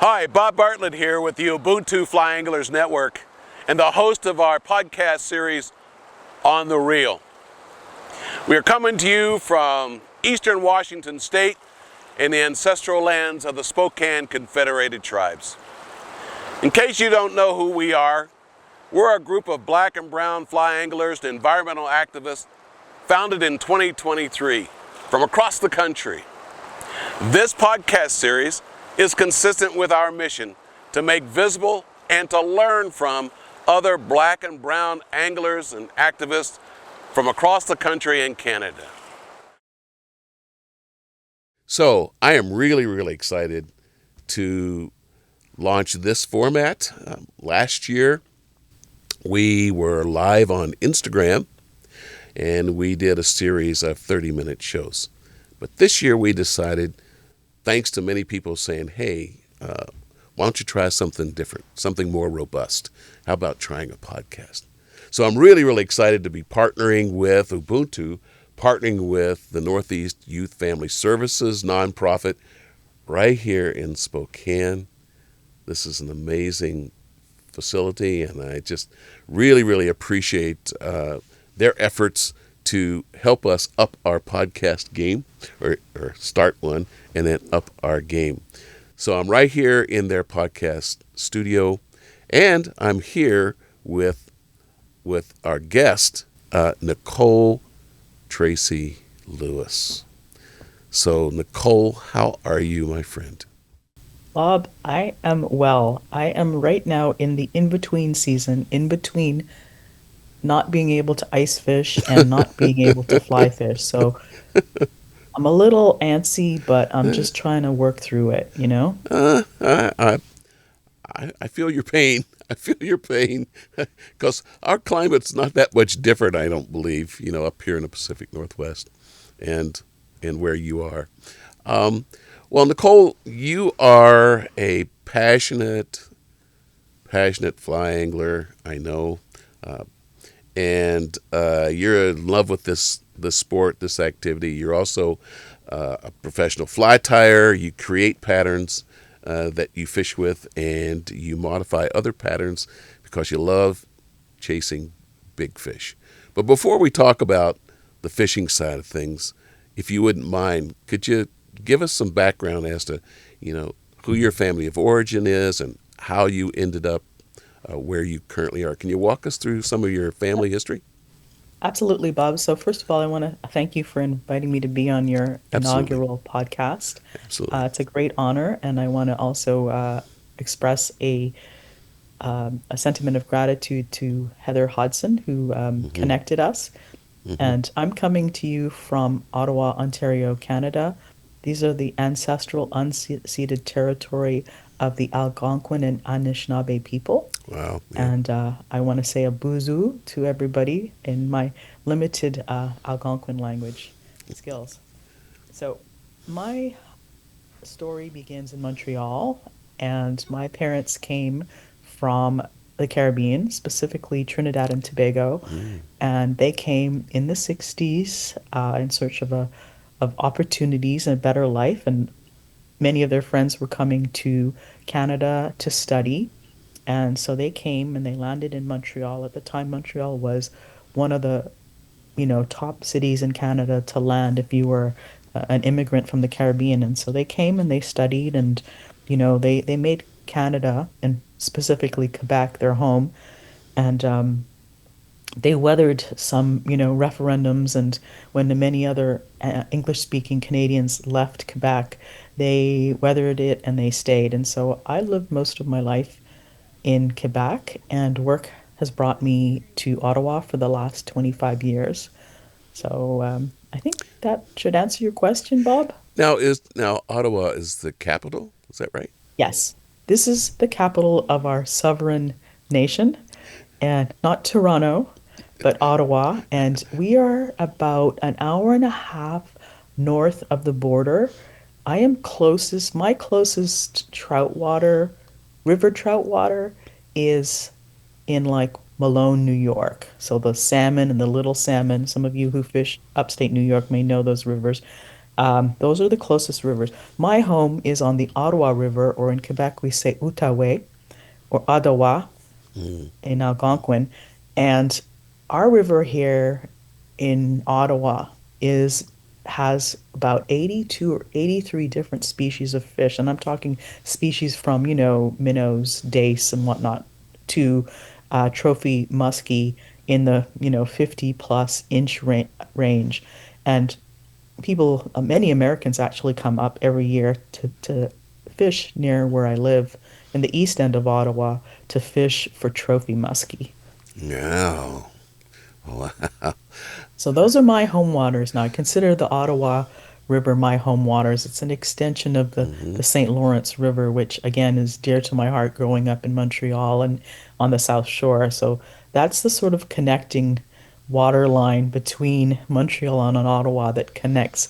Hi, Bob Bartlett here with the Ubuntu Fly Anglers Network and the host of our podcast series, On the Reel. We are coming to you from eastern Washington State in the ancestral lands of the Spokane Confederated Tribes. In case you don't know who we are, we're a group of black and brown fly anglers and environmental activists founded in 2023 from across the country. This podcast series is consistent with our mission to make visible and to learn from other black and brown anglers and activists from across the country and Canada. So I am really excited to launch this format. Last year we were live on Instagram and we did a series of 30-minute shows. But this year we decided, thanks to many people saying, hey, why don't you try something different, something more robust? How about trying a podcast? So I'm really excited to be partnering with Ubuntu, partnering with the Northeast Youth Family Services nonprofit right here in Spokane. This is an amazing facility, and I just really appreciate their efforts to help us up our podcast game, or start one, and then up our game. So I'm right here in their podcast studio, and I'm here with our guest, Nicole Tracey Lewis. So Nicole, how are you, my friend? Bob, I am well. I am right now in the in-between season, in between not being able to ice fish and not being able to fly fish. So I'm a little antsy, but I'm just trying to work through it, you know? I feel your pain. I feel your pain because our climate's not that much different, I don't believe, up here in the Pacific Northwest and where you are. Well, Nicole, you are a passionate fly angler, I know, and you're in love with this sport, this activity. You're also a professional fly tyer. You create patterns that you fish with, and you modify other patterns because you love chasing big fish. But before we talk about the fishing side of things, if you wouldn't mind, could you give us some background as to, who your family of origin is and how you ended up where you currently are? Can you walk us through some of your family history? Absolutely, Bob. So first of all, I want to thank you for inviting me to be on your Absolutely. inaugural podcast. Absolutely. It's a great honor, and I want to also express a sentiment of gratitude to Heather Hodson, who connected us. And I'm coming to you from Ottawa, Ontario, Canada. These are the ancestral unceded territory of the Algonquin and Anishinaabe people. Wow. Yeah. And I want to say a buzu to everybody in my limited Algonquin language skills. So my story begins in Montreal, and my parents came from the Caribbean, specifically Trinidad and Tobago, and they came in the 60s in search of opportunities and a better life, and many of their friends were coming to Canada to study, and so they came and they landed in Montreal. At the time, Montreal was one of the top cities in Canada to land if you were an immigrant from the Caribbean. And so they came and they studied, and they made Canada, and specifically Quebec, their home. And they weathered some referendums, and when the many other English-speaking Canadians left Quebec, they weathered it and they stayed. And so I lived most of my life in Quebec, and work has brought me to Ottawa for the last 25 years. So I think that should answer your question, Bob. Now Ottawa is the capital. Is that right? Yes, this is the capital of our sovereign nation, and not Toronto, but Ottawa. And we are about an hour and a half north of the border. My closest trout water, river trout water, is in like Malone, New York. So the salmon and the little salmon, some of you who fish upstate New York may know those rivers. Those are the closest rivers. My home is on the Ottawa River, or in Quebec we say Outaouais or Ottawa Mm. in Algonquin. And our river here in Ottawa is has about 82 or 83 different species of fish. And I'm talking species from, minnows, dace, and whatnot, to trophy muskie in the, 50 plus inch range. And many Americans actually come up every year to fish near where I live in the east end of Ottawa to fish for trophy muskie. No. Wow. So those are my home waters now. I consider the Ottawa River my home waters. It's an extension of Hmm. the St. Lawrence River, which again is dear to my heart growing up in Montreal and on the South Shore. So that's the sort of connecting water line between Montreal and Ottawa that connects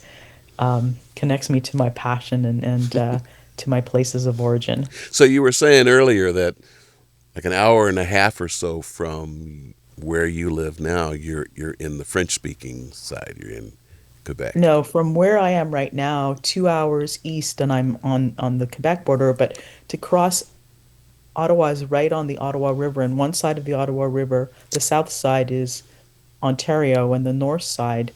me to my passion and to my places of origin. So you were saying earlier that like an hour and a half or so from where you live now, you're in the French speaking side. You're in Quebec. No, from where I am right now, 2 hours east, and I'm on the Quebec border. But to cross Ottawa is right on the Ottawa River, and one side of the Ottawa River, the south side is Ontario, and the north side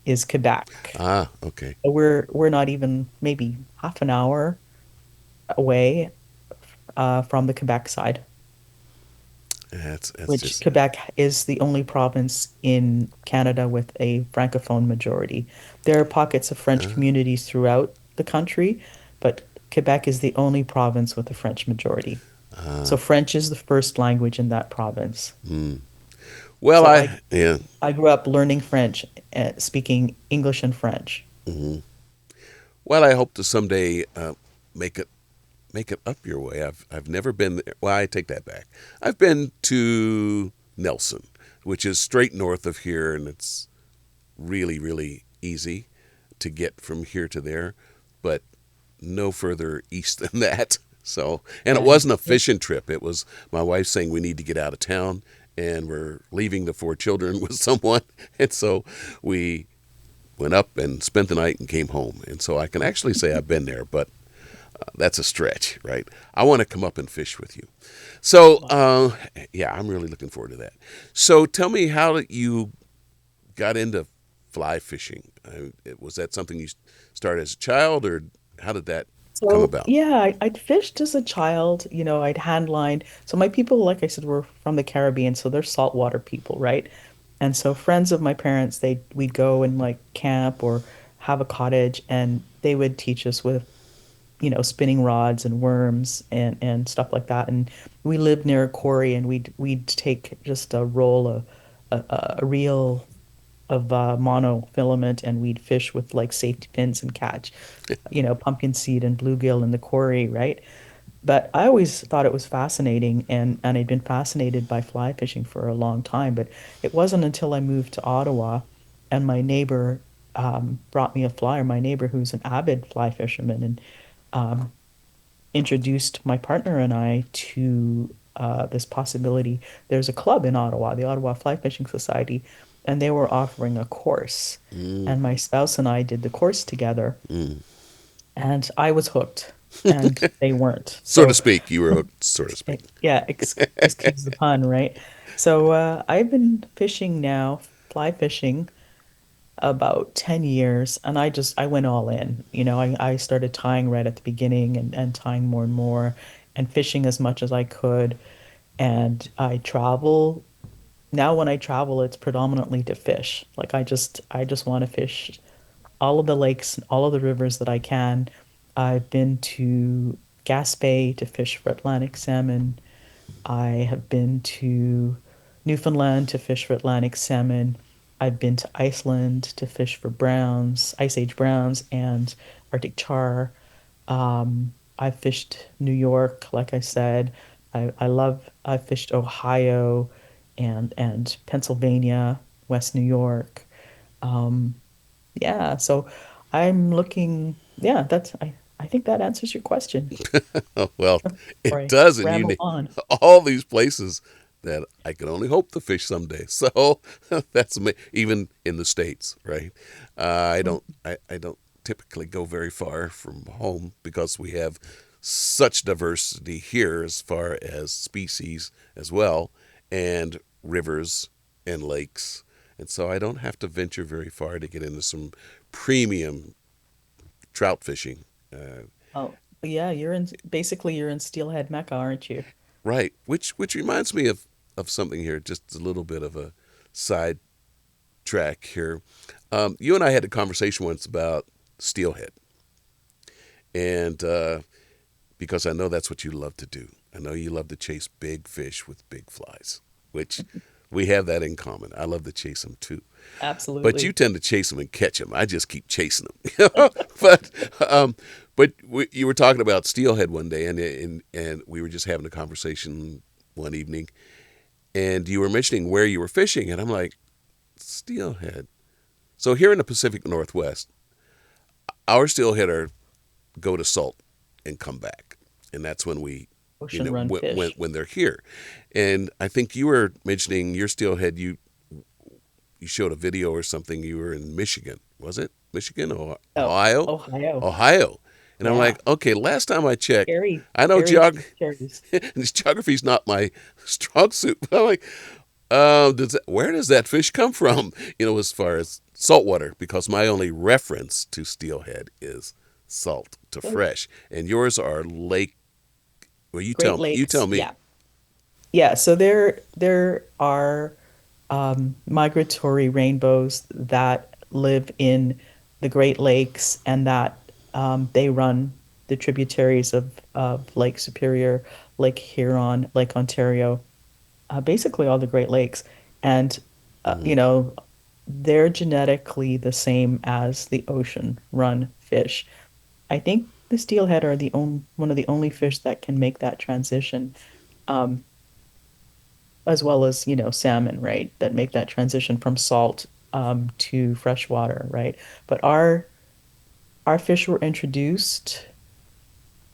is Quebec. Ah, okay. So we're not even maybe half an hour away from the Quebec side, That's which just Quebec is the only province in Canada with a francophone majority. There are pockets of French uh, communities throughout the country, but Quebec is the only province with a French majority. uh, So French is the first language in that province. mm. Well, So I yeah. I grew up learning French, speaking English and French. Hmm. Well, I hope to someday make it make it up your way. I've never been there. Well, I take that back. I've been to Nelson, which is straight north of here, and it's really easy to get from here to there, but no further east than that. So, and it Yeah. wasn't a fishing trip. It was my wife saying we need to get out of town, and we're leaving the four children with someone, and so we went up and spent the night and came home. And so I can actually say I've been there, but that's a stretch, right? I want to come up and fish with you. So, yeah, I'm really looking forward to that. So, tell me how you got into fly fishing. Was that something you started as a child, or how did that come So about? yeah, I'd fished as a child. I'd hand lined. So my people, like I said, were from the Caribbean, so they're saltwater people, right? And so friends of my parents, we'd go and like camp or have a cottage, and they would teach us with, spinning rods and worms and stuff like that. And we lived near a quarry, and we'd take just a roll of a reel of monofilament, and we'd fish with like safety pins and catch, pumpkin seed and bluegill in the quarry, right? But I always thought it was fascinating, and I'd been fascinated by fly fishing for a long time. But it wasn't until I moved to Ottawa and my neighbor brought me a flyer, my neighbor who's an avid fly fisherman, and um, introduced my partner and I to this possibility. There's a club in Ottawa, the Ottawa Fly Fishing Society, and they were offering a course. Mm, And my spouse and I did the course together, mm. and I was hooked, and they weren't. So to So, speak, you were, so to speak. yeah, excuse the pun, right? So, I've been fishing now, fly fishing, about 10 years, and I went all in. I started tying right at the beginning, and tying more and more, and fishing as much as I could. And I travel now. When I travel, it's predominantly to fish. Like I just want to fish all of the lakes, all of the rivers that I can. I've been to Gaspé to fish for Atlantic salmon. I have been to Newfoundland to fish for Atlantic salmon. I've been to Iceland to fish for browns, ice age browns, and Arctic char. I've fished New York, like I said. I've fished Ohio and Pennsylvania, West New York. Um, yeah, so I think that answers your question. Oh, well, Or it I does, and you ramble need on. all these places that I can only hope to fish someday. So that's even in the states, right? I don't typically go very far from home because we have such diversity here as far as species as well, and rivers and lakes. And so I don't have to venture very far to get into some premium trout fishing. Oh, yeah, you're in Steelhead Mecca, aren't you? Right, which reminds me of something here, just a little bit of a side track here. You and I had a conversation once about steelhead, and because I know that's what you love to do. I know you love to chase big fish with big flies, which we have that in common. I love to chase them too. But you Absolutely. tend to chase them and catch them. I just keep chasing them. but um, you were talking about steelhead one day, and we were just having a conversation one evening, and you were mentioning where you were fishing, and I'm like, steelhead. So here in the Pacific Northwest, our steelhead are go to salt and come back, and that's when we, Ocean run fish. when they're here. And I think you were mentioning your steelhead. You showed a video or something. You were in Michigan, was it Michigan or Oh, Ohio? Ohio. Ohio. And I'm Yeah. like, okay, last time I checked, Scary, I know scary cherries. geography's not my strong suit, but I'm like, where does that fish come from? As far as saltwater, because my only reference to steelhead is salt to So fresh, and yours are lake. Well, Great you Lakes. tell me. Yeah. Yeah. So there are migratory rainbows that live in the Great Lakes and that they run the tributaries of Lake Superior, Lake Huron, Lake Ontario, basically all the Great Lakes. And, Mm. they're genetically the same as the ocean run fish. I think the steelhead are one of the only fish that can make that transition, um, as well as, salmon, right? That make that transition from salt to freshwater, right? But our fish were introduced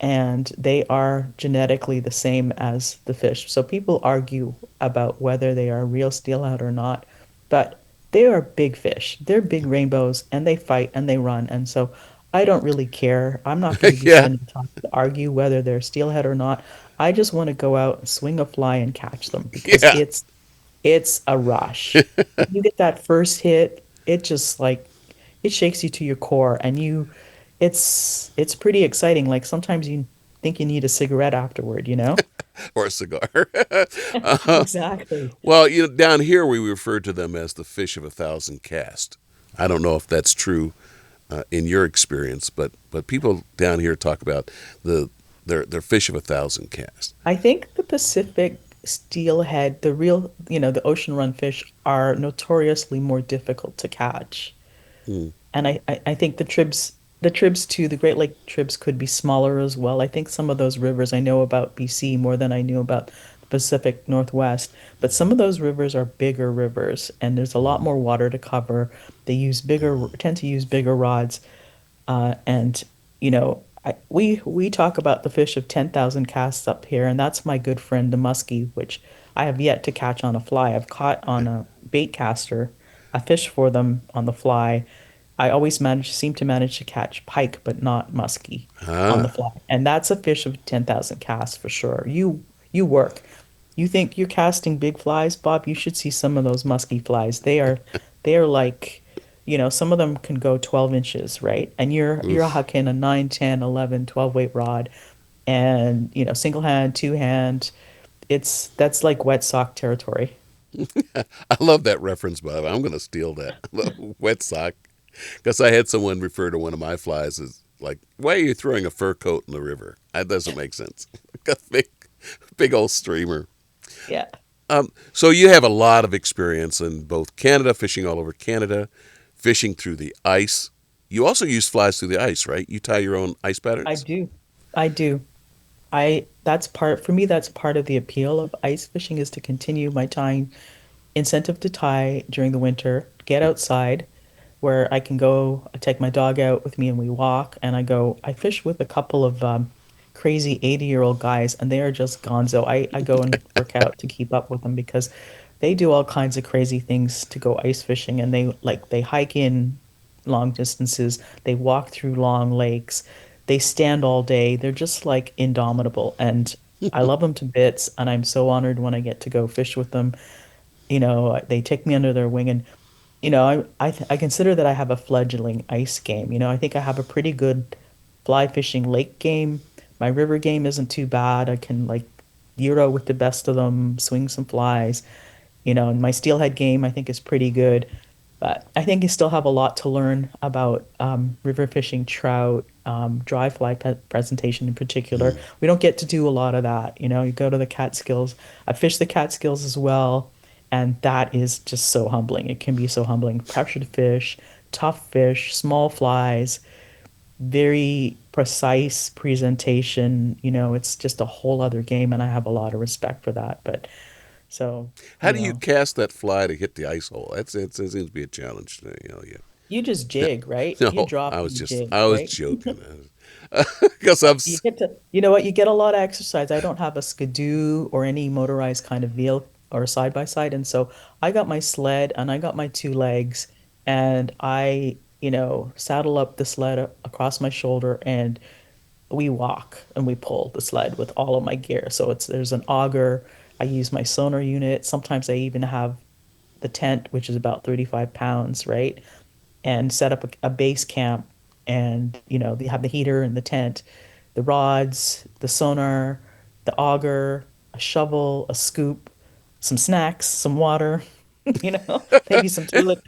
and they are genetically the same as the fish. So people argue about whether they are real steelhead or not, but they are big fish. They're big rainbows and they fight and they run. And so I don't really care. I'm not going to be Yeah, spending time to argue whether they're steelhead or not. I just want to go out and swing a fly and catch them because yeah. it's a rush. When you get that first hit, it just like it shakes you to your core and it's pretty exciting. Like sometimes you think you need a cigarette afterward, you know? Or a cigar. uh, Exactly. well, down here we refer to them as the fish of a thousand casts. I don't know if that's true in your experience, but people down here talk about the their fish of a thousand casts. I think the Pacific steelhead, the real, the ocean run fish are notoriously more difficult to catch. Mm. And I think the tribs too, the Great Lake tribs could be smaller as well. I think some of those rivers, I know about BC more than I knew about the Pacific Northwest, but some of those rivers are bigger rivers and there's a lot Mm. more water to cover. Tend to use bigger rods. And we talk about the fish of 10,000 casts up here, and that's my good friend the muskie, which I have yet to catch on a fly. I've caught on a bait caster, a fish for them on the fly. I always seem to manage to catch pike, but not muskie on the Ah. fly, and that's a fish of 10,000 casts for sure. You work. You think you're casting big flies, Bob? You should see some of those musky flies. They are like, some of them can go 12 inches, right? And you're Oof. hucking a 9, 10, 11, 12 weight rod and, single hand, two hand. That's like wet sock territory. I love that reference, Bob. I'm going to steal that. Wet sock. Because I had someone refer to one of my flies as like, why are you throwing a fur coat in the river? That doesn't make sense. A big old streamer. Yeah. So you have a lot of experience in both Canada, fishing all over Canada, fishing through the ice. You also use flies through the ice, right? You tie your own ice I patterns? do. I do. I that's part for me that's part of the appeal of ice fishing is to continue my tying incentive to tie during the winter, get outside where I can go, I take my dog out with me and we walk and I fish with a couple of crazy 80-year-old guys and they are just gonzo. I go and work out to keep up with them because they do all kinds of crazy things to go ice fishing and they hike in long distances. They walk through long lakes. They stand all day. They're just like indomitable. And I love them to bits. And I'm so honored when I get to go fish with them. They take me under their wing. And I consider that I have a fledgling ice game. I think I have a pretty good fly fishing lake game. My river game isn't too bad. I can like Euro with the best of them, swing some flies. And my steelhead game I think is pretty good. But I think you still have a lot to learn about river fishing, trout, dry fly presentation in particular. Mm. We don't get to do a lot of that. You go to the Catskills. I fish the Catskills as well, and that is just so humbling. It can be so humbling. Pressured fish, small flies, very precise presentation. It's just a whole other game, and I have a lot of respect for that. But so, How do you cast that fly to hit the ice hole? It seems to be a challenge. Yeah. you just No, jig, right? You no, drop and you jig, I was right? joking. Because I'm, You get to, you get a lot of exercise. I don't have a skidoo or any motorized kind of vehicle or side by side. And so I got my sled and I got my two legs and I saddle up the sled across my shoulder and we walk and we pull the sled with all of my gear. So there's an auger. I use my sonar unit. Sometimes I even have the tent, which is about 35 pounds, right? And set up a base camp. And, they have the heater and the tent, the rods, the sonar, the auger, a shovel, a scoop, some snacks, some water, maybe some toilet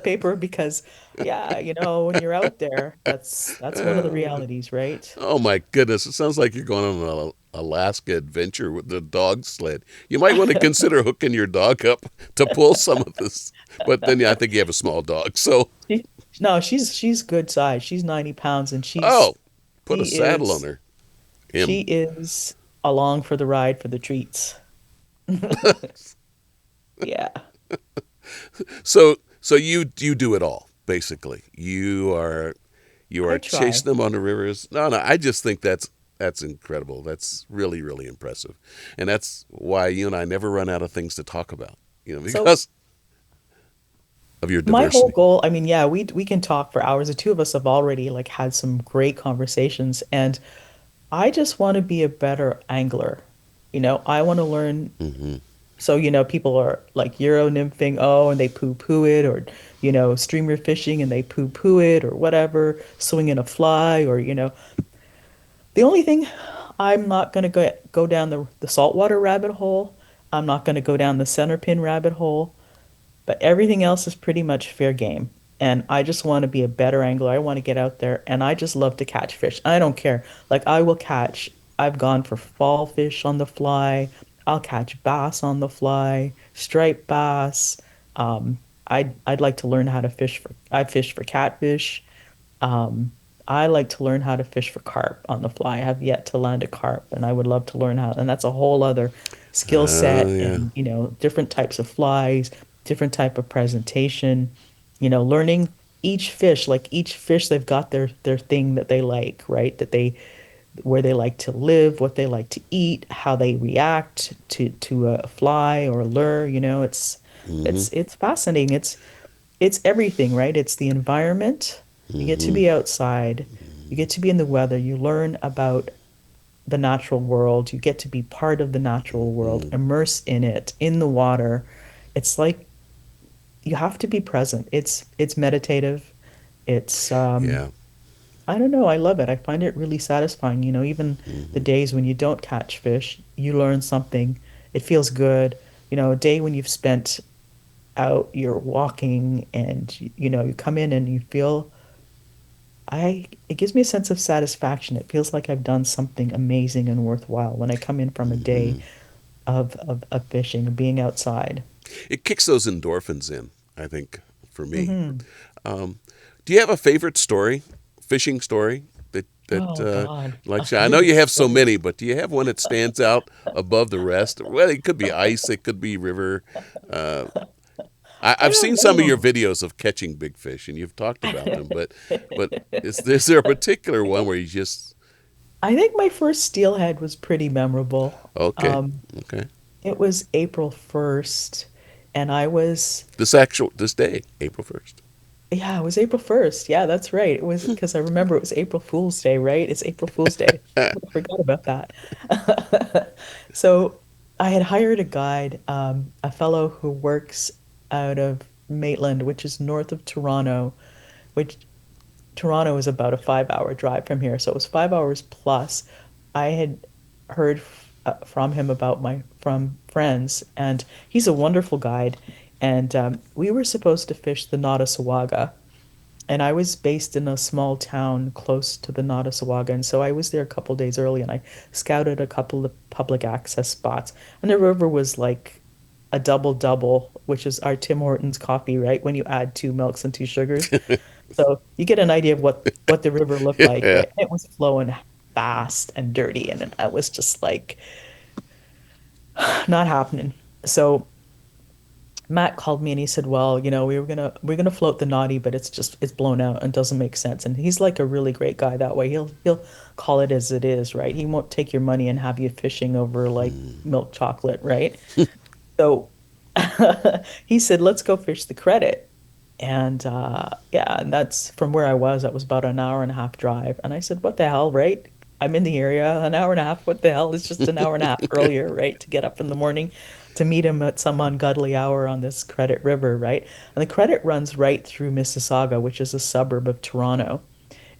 paper because yeah, when you're out there, that's one of the uh, realities, right? oh my goodness! It sounds like you're going on an Alaska adventure with the dog sled. You might want to consider hooking your dog up to pull some of this. But then, yeah, I think you have a small dog, so She, no, she's good size. She's 90 pounds and oh, put a she saddle on is her. she Him. is along for the ride for the treats. Yeah. So you do it all basically. You are I chasing try. them on the rivers. No, I just think that's incredible. That's really really impressive, and that's why you and I never run out of things to talk about. So Because of your my whole diversity. goal, I mean, yeah, we can talk for hours. The two of us have already like had some great conversations, and I just want to be a better angler. I want to learn. Hmm. So, people are like Euro nymphing, oh, and they poo-poo it, or, streamer fishing and they poo-poo it, or whatever, swinging a fly, or, the only thing I'm not going to go down the saltwater rabbit hole. I'm not going to go down the center pin rabbit hole. But everything else is pretty much fair game. And I just want to be a better angler. I want to get out there and I just love to catch fish. I don't care. Like I've gone for fall fish on the fly. I'll catch bass on the fly, striped bass. I'd like to learn how to I fish for catfish. Um, I like to learn how to fish for carp on the fly. I have yet to land a carp, and I would love to learn how. And that's a whole other skill Oh set, yeah. and different types of flies, different type of presentation. Learning each fish, they've got their thing that they like, right? That they where they like to live, what they like to eat, how they react to a fly or a lure. It's Hmm. it's fascinating. It's everything, right? It's the environment. You get to Hmm. be outside. You get to be in the weather. You learn about the natural world. You get to be part of the natural world, Hmm. immerse in it, in the water. It's like you have to be present. It's meditative. It's Yeah. I don't know, I love it. I find it really satisfying. Even the Hmm. days when you don't catch fish, you learn something. It feels good. A day when you've spent out, you're walking and you come in and you feel it gives me a sense of satisfaction. It feels like I've done something amazing and worthwhile when I come in from a day Hmm. of fishing and being outside. It kicks those endorphins in. I think for me. Hmm. Um, do you have a favorite story, fishing story that Oh God, a like I know you favorite have so story. many, but do you have one that stands out above the rest? Well, it could be ice, it could be river. Uh, I I've don't seen some of your know. videos of catching big fish, and you've talked about them, but is there a particular one where you just I think my first steelhead was pretty memorable. okay, okay, It was April 1st, and I was this day, April 1st. Yeah, it was April 1st. Yeah, that's right. It was because I remember it was April Fool's Day, right? It's April Fool's Day. I forgot about that. So I had hired a guide, a fellow who works out of Maitland, which is north of Toronto, which Toronto is about a 5 hour drive from here. So it was 5 hours plus. I had heard from him about my from friends, and he's a wonderful guide. And we were supposed to fish the Nottawaga, and I was based in a small town close to the Nottawaga, and so I was there a couple days early, and I scouted a couple of public access spots. And the river was like a double double, which is our Tim Hortons coffee, right? When you add two milks and two sugars, so you get an idea of what the river looked like, Yeah. right? It was flowing fast and dirty, and I was just like, not happening. So Matt called me and he said, "Well, we're gonna float the naughty, but it's blown out and doesn't make sense." And he's like a really great guy that way. He'll call it as it is, right? He won't take your money and have you fishing over like milk chocolate, right? So he said, "Let's go fish the credit." And yeah, and that's from where I was. That was about an hour and a half drive. And I said, "What the hell, right? I'm in the area, an hour and a half. What the hell? It's just an hour and a half earlier, right? To get up in the morning to meet him at some ungodly hour on this Credit River, right? And the Credit runs right through Mississauga, which is a suburb of Toronto.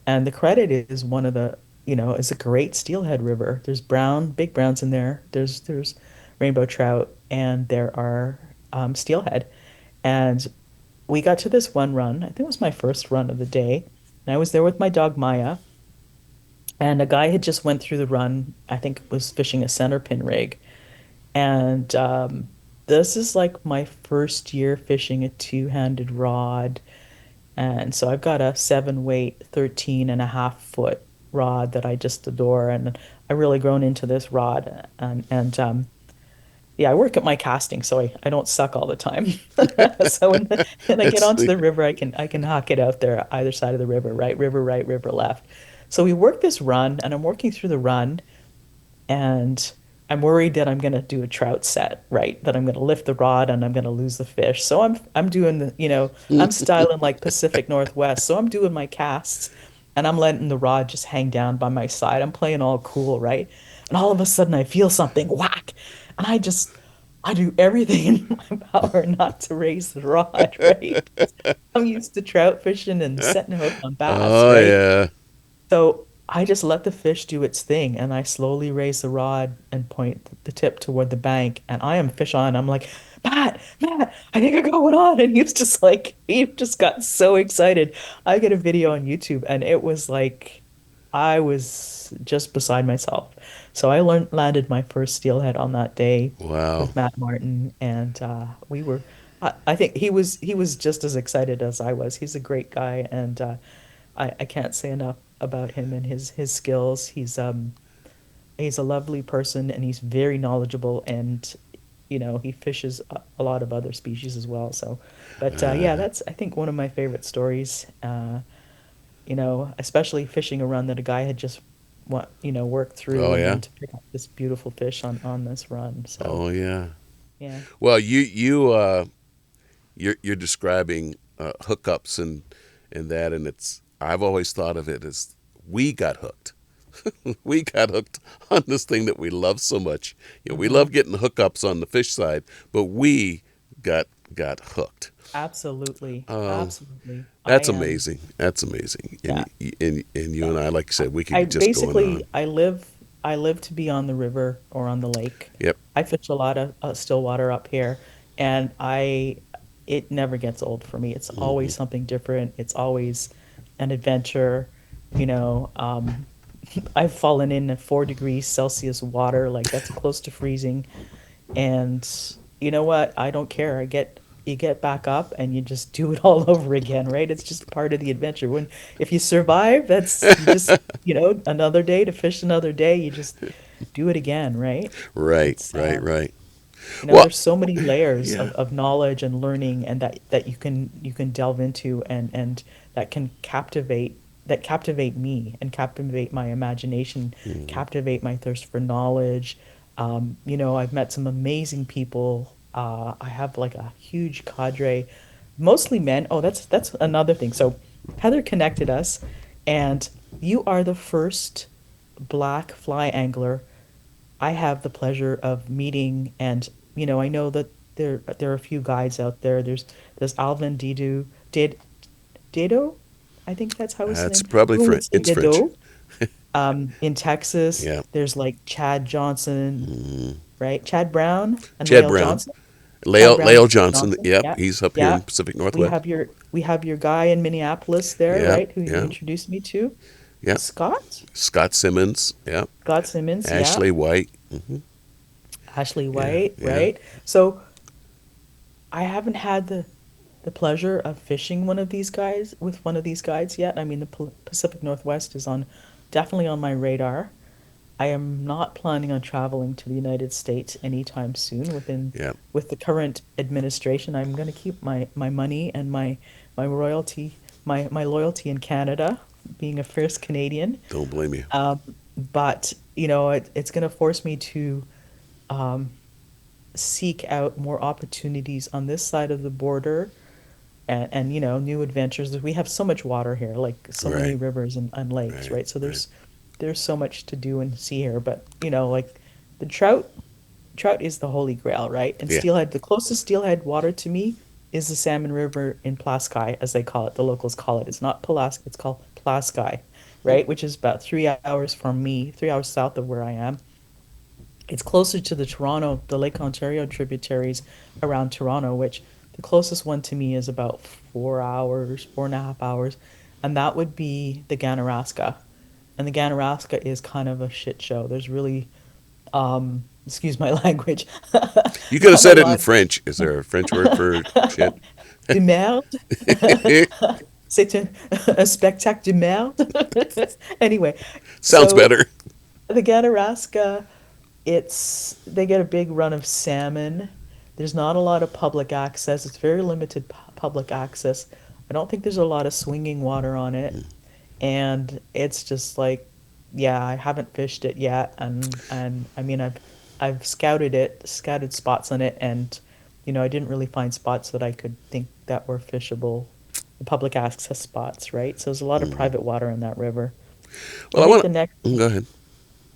And the Credit is one of is a great steelhead river. There's big browns in there. There's rainbow trout, and there are steelhead. And we got to this one run. I think it was my first run of the day. And I was there with my dog Maya, and a guy had just went through the run. I think it was fishing a center pin rig. And this is like my first year fishing a two-handed rod. And so I've got a 7 weight, 13.5 foot rod that I just adore. And I really grown into this rod. And yeah, I work at my casting, so I don't suck all the time. So when I get It's onto the river, I can huck it out there either side of the river, right, river left. So we work this run, and I'm working through the run, and I'm worried that I'm gonna do a trout set, right? That I'm gonna lift the rod and I'm gonna lose the fish. So I'm doing I'm styling like Pacific Northwest. So I'm doing my casts, and I'm letting the rod just hang down by my side. I'm playing all cool, right? And all of a sudden I feel something whack, and I do everything in my power not to raise the rod, right? I'm used to trout fishing and setting hook on bass, oh right? yeah. So I just let the fish do its thing, and I slowly raise the rod and point the tip toward the bank, and I am fish on. I'm like, Matt, I think I got one on. And he just got so excited. I get a video on YouTube, and it was like I was just beside myself. So landed my first steelhead on that day Wow. with Matt Martin, and I think he was just as excited as I was. He's a great guy, and I can't say enough about him and his skills. He's a lovely person, and he's very knowledgeable, and he fishes a lot of other species as well. So, but yeah, that's I think one of my favorite stories. Especially fishing a run that a guy had just worked through, Oh and yeah. then to pick up this beautiful fish on this run. So Oh yeah. yeah. Well, you're describing hookups and that, and it's I've always thought of it as we got hooked. We got hooked on this thing that we love so much. We Hmm. love getting hookups on the fish side, but we got hooked. Absolutely. Um, Absolutely. I that's am. amazing. That's amazing. Yeah. And you and I, like you said, we I could just go on and basically on. I live to be on the river or on the lake. Yep. I fish a lot of still water up here, and I it never gets old for me. It's Hmm. always something different. It's always an adventure. You know, I've fallen in at 4 degrees Celsius water, like that's close to freezing. And you know what? I don't care. You get back up and you just do it all over again, right? It's just part of the adventure. When if you survive, that's you just, another day to fish another day, you just do it again, right? Right. It's Right. Right. Well, there's so many layers yeah. of knowledge and learning, and that you can delve into, and that can captivate me and captivate my imagination, Mhm. captivate my thirst for knowledge. I've met some amazing people. I have like a huge cadre mostly men. Oh, that's another thing. So Heather connected us, and you are the first black fly angler I have the pleasure of meeting. And I know that there are a few guides out there. There's Alvin Dado, I think that's how his It's name. probably Someone would French. say It's French. Dado. In Texas, Yeah. there's like Chad Johnson, right? Chad Brown and Chad Lael Brown. Johnson. Chad Brown and Lael Lael Johnson. Johnson. Yep. Yeah, He's up here yeah. in Pacific We Northwest. have your guy in Minneapolis there, Yep. right? Who you Yeah. introduced me to, Yep. Scott. Scott Simmons. Yep. Scott Simmons. Yeah. Ashley White. Ashley Yeah. White, Yeah. right? So I haven't had the pleasure of fishing one of these guys with one of these guides yet. I mean, the Pacific Northwest is on definitely on my radar. I am not planning on traveling to the United States anytime soon Yeah. with the current administration. I'm going to keep my money and my royalty my loyalty in Canada, being a first Canadian. Don't blame you. But it's going to force me to seek out more opportunities on this side of the border, and new adventures. We have so much water here, like so many Right. rivers and lakes, Right. right? So Right. there's so much to do and see here. But like the trout is the holy grail, right? And Yeah. steelhead, the closest steelhead water to me is the Salmon River in Pulaski, as they call it. The locals call it. It's not Pulaski, it's called Pulaski, right? Which is about 3 hours from me, 3 hours south of where I am. It's closer to the Lake Ontario tributaries around Toronto, which the closest one to me is about 4 hours, 4.5 hours, and that would be the Ganaraska. And the Ganaraska is kind of a shit show. There's really, excuse my language, You could have not a said it in lot French. Is there a French word for shit? de merde. C'est un spectacle de merde. Anyway, Sounds so better. the Ganaraska, they get a big run of salmon. There's not a lot of public access. It's very limited public access. I don't think there's a lot of swinging water on it, and it's just like, yeah, I haven't fished it yet, and I mean, I've scouted spots on it, and I didn't really find spots that I could think that were fishable, public access spots, right? So there's a lot of private water in that river. Well, I I think want the to go ahead.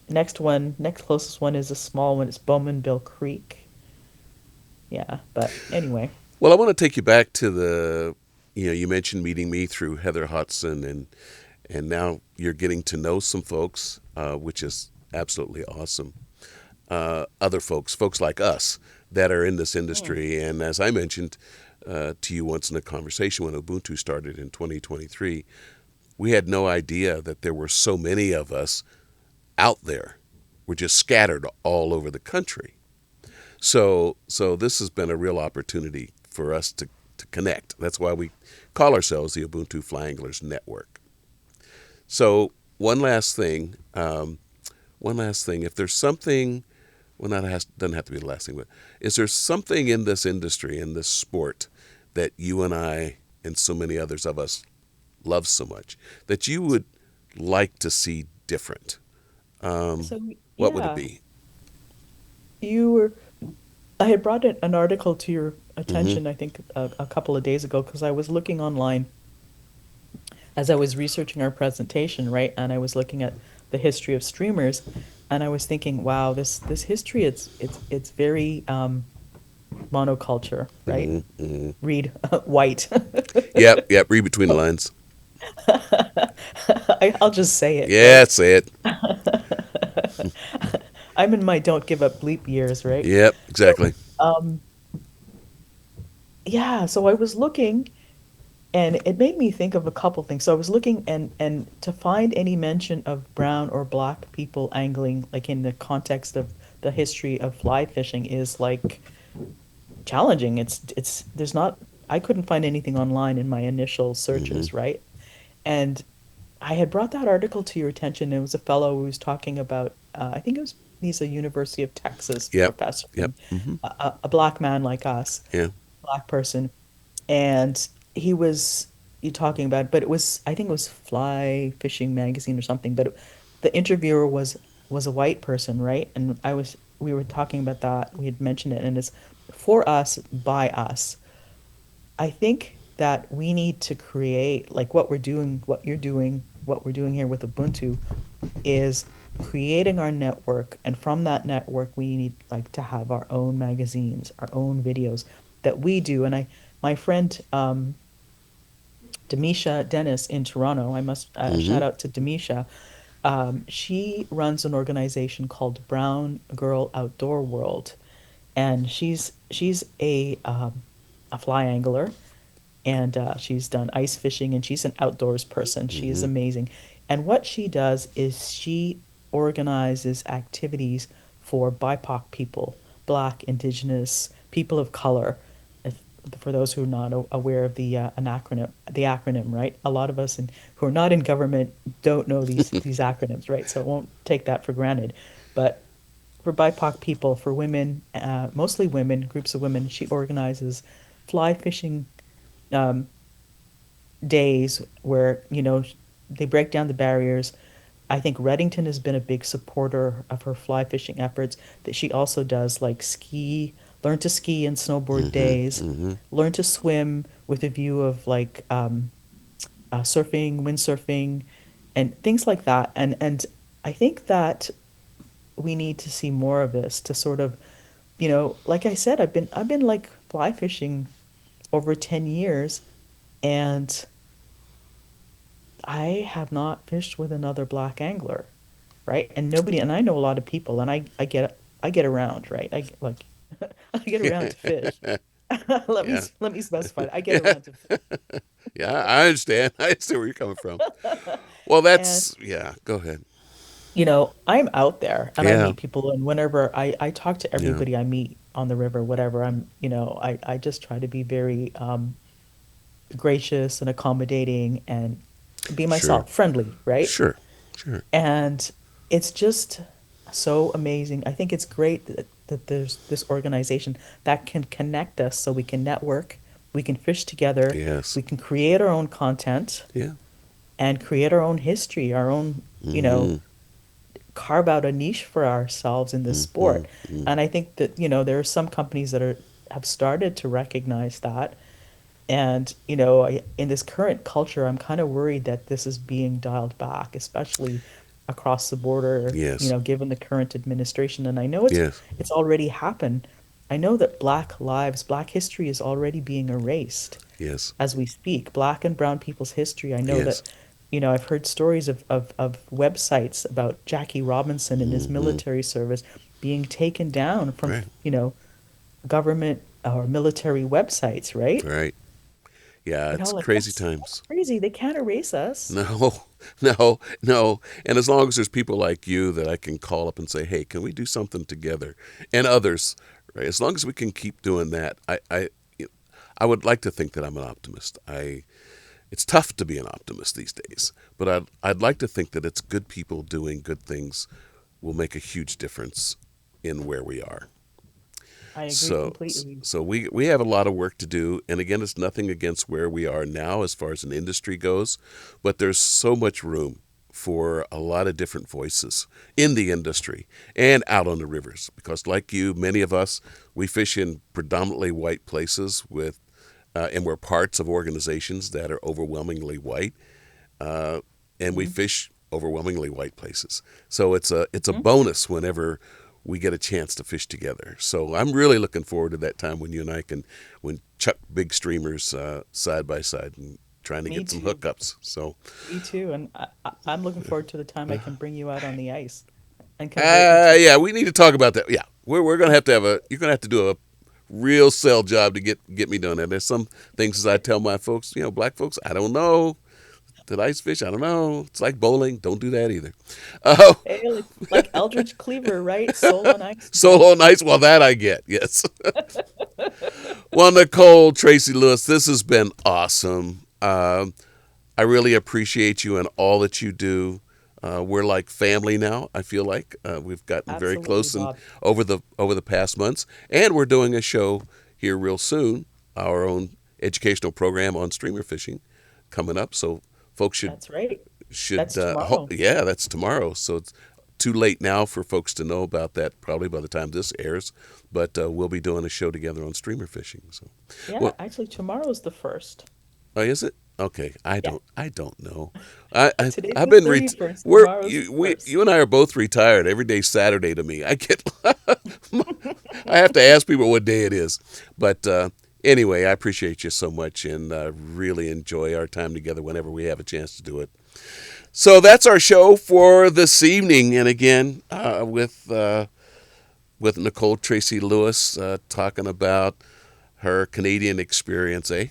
next closest one is a small one. It's Bowmanville Creek. Yeah, but anyway. Well, I want to take you back to you mentioned meeting me through Heather Hodson, and now you're getting to know some folks, which is absolutely awesome. Other folks like us that are in this Mm. industry. And as I mentioned to you once in a conversation when Ubuntu started in 2023, we had no idea that there were so many of us out there. We're just scattered all over the country. So this has been a real opportunity for us to connect. That's why we call ourselves the Ubuntu Fly Anglers Network. So one last thing. If there's something, well, doesn't have to be the last thing, but is there something in this industry, in this sport, that you and I and so many others of us love so much that you would like to see different? Um, So what would it yeah, be? you were. I had brought an article to your Hmm. attention, I think, a couple of days ago, because I was looking online as I was researching our presentation, right? And I was looking at the history of streamers, and I was thinking, wow, this history, it's very monoculture, right? Hmm. Hmm. Read white. Yep, yep. Read between the lines. I'll just say it, Yeah, right? say it. I'm in my don't give up bleep years, right? Yep, So, exactly. um, yeah, so I was looking, and it made me think of a couple things. So I was looking, and to find any mention of brown or black people angling, like in the context of the history of fly fishing, is like challenging. It's there's not I couldn't find anything online in my initial Hmm. searches, right? And I had brought that article to your attention. It was a fellow who was talking about, I think he's a University of Texas Yep, professor, yep. and Hmm. a black man like us, Yeah. black person, and he was you talking about, but I think it was Fly Fishing Magazine or something, but the interviewer was a white person, right? And we were talking about that. We had mentioned it, and it's for us, by us. I think that we need to create like what we're doing, what you're doing, what we're doing here with Ubuntu is creating our network, and from that network we need like to have our own magazines, our own videos that we do. And my friend Demisha Dennis in Toronto, I must Mm-hmm. shout out to Demisha. She runs an organization called Brown Girl Outdoor World, and she's a fly angler, and she's done ice fishing, and she's an outdoors person. She is Mm-hmm. amazing. And what she does is she organizes activities for BIPOC people, Black, Indigenous, people of color. If, for those who are not aware of the acronym, right? A lot of us who are not in government don't know these acronyms, right? So it won't take that for granted. But for BIPOC people, for women, mostly women, groups of women, she organizes fly fishing um, days where, they break down the barriers. I think Reddington has been a big supporter of her fly fishing efforts, that she also does like learn to ski and snowboard Mm-hmm. days, Mm-hmm. learn to swim with a view of like surfing, windsurfing, and things like that. And I think that we need to see more of this to sort of, like I said, I've been like fly fishing over 10 years, and I have not fished with another black angler, right? And I know a lot of people, and I get around, right? I get, like I get around to fish. Yeah. Let me specify. I get around to Yeah, I understand. I see where you're coming from. fish. Well, And yeah, go ahead. I'm out there and I Yeah, meet people, and whenever I talk to yeah, everybody I meet on the river, whatever, I just try to be very gracious and accommodating and be sure, myself, friendly, right? sure, sure. And it's just so amazing. I think it's great that there's this organization that can connect us so we can network, we can fish together, Yes, we can create our own content yeah. and create our own history, our own, Mm-hmm. carve out a niche for ourselves in this Mm-hmm. sport. And I think that, there are some companies that have started to recognize that. And, in this current culture, I'm kind of worried that this is being dialed back, especially across the border, Yes, given the current administration. And I know yes, it's already happened. I know that Black history is already being erased yes, as we speak. Black and brown people's history. I know that, yes. I've heard stories of websites about Jackie Robinson and his Mm-hmm. military service being taken down from, Right, government or military websites, right? right. Yeah, it's Like crazy that's times. crazy. They can't erase us. No, no, no. And as long as there's people like you that I can call up and say, "Hey, can we do something together?" and others, right? As long as we can keep doing that, I would like to think that I'm an optimist. It's tough to be an optimist these days, but I'd like to think that it's good people doing good things will make a huge difference in where we are. I agree So, completely. so we have a lot of work to do, and again, it's nothing against where we are now as far as an industry goes, but there's so much room for a lot of different voices in the industry and out on the rivers. Because, like you, many of us we fish in predominantly white places and we're parts of organizations that are overwhelmingly white, uh, and we Hmm. fish overwhelmingly white places. So it's a Hmm. bonus whenever we get a chance to fish together. So I'm really looking forward to that time when you and I can when chuck big streamers side by side and trying to Me get some too. hookups. So Me too. And I'm looking forward to the time I can bring you out on the ice and convert you to. yeah, we need to talk about that. Yeah, we're gonna have a you're gonna have to do a real sell job to get me done. And there's some things as I tell my folks, black folks, I don't know. Did ice fish? I don't know. It's like bowling. Don't do that either. Uh, Hey, like Eldridge Cleaver, right? Soul on ice, man. Solo nights, well, that I get, yes. Well, Nicole Tracey Lewis, this has been awesome. I really appreciate you and all that you do. We're like family now. I feel like we've gotten very Absolutely, close and Bob. over the past months, and we're doing a show here real soon. Our own educational program on streamer fishing coming up. So folks should That's right. should That's tomorrow. yeah, that's tomorrow. So too late now for folks to know about that, probably by the time this airs, but we'll be doing a show together on streamer fishing. So, Yeah, well, actually, tomorrow's the first. oh, is it? Okay, Yeah. I don't know. I, I Today's I've the been 31st. we're Tomorrow's the you first. and I are both retired. Every day's Saturday to me. I get I have to ask people what day it is. But anyway, I appreciate you so much and really enjoy our time together whenever we have a chance to do it. So that's our show for this evening, and again with Nicole Tracey Lewis talking about her Canadian experience, eh?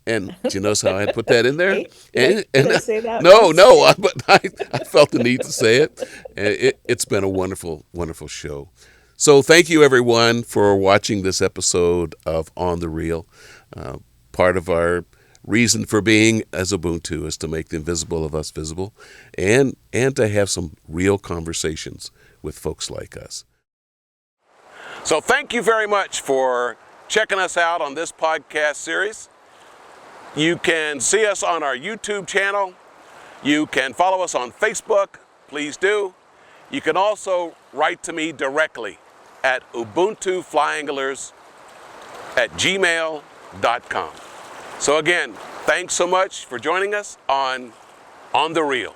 And do you notice how I had put that in there? Hey, did I say that No, once? no, but I felt the need to say it. And it's been a wonderful, wonderful show. So thank you, everyone, for watching this episode of On the Reel. Part of our reason for being as Ubuntu is to make the invisible of us visible and to have some real conversations with folks like us. So thank you very much for checking us out on this podcast series. You can see us on our YouTube channel. You can follow us on Facebook. Please do. You can also write to me directly at ubuntuflyanglers@gmail.com. So again, thanks so much for joining us on the Reel.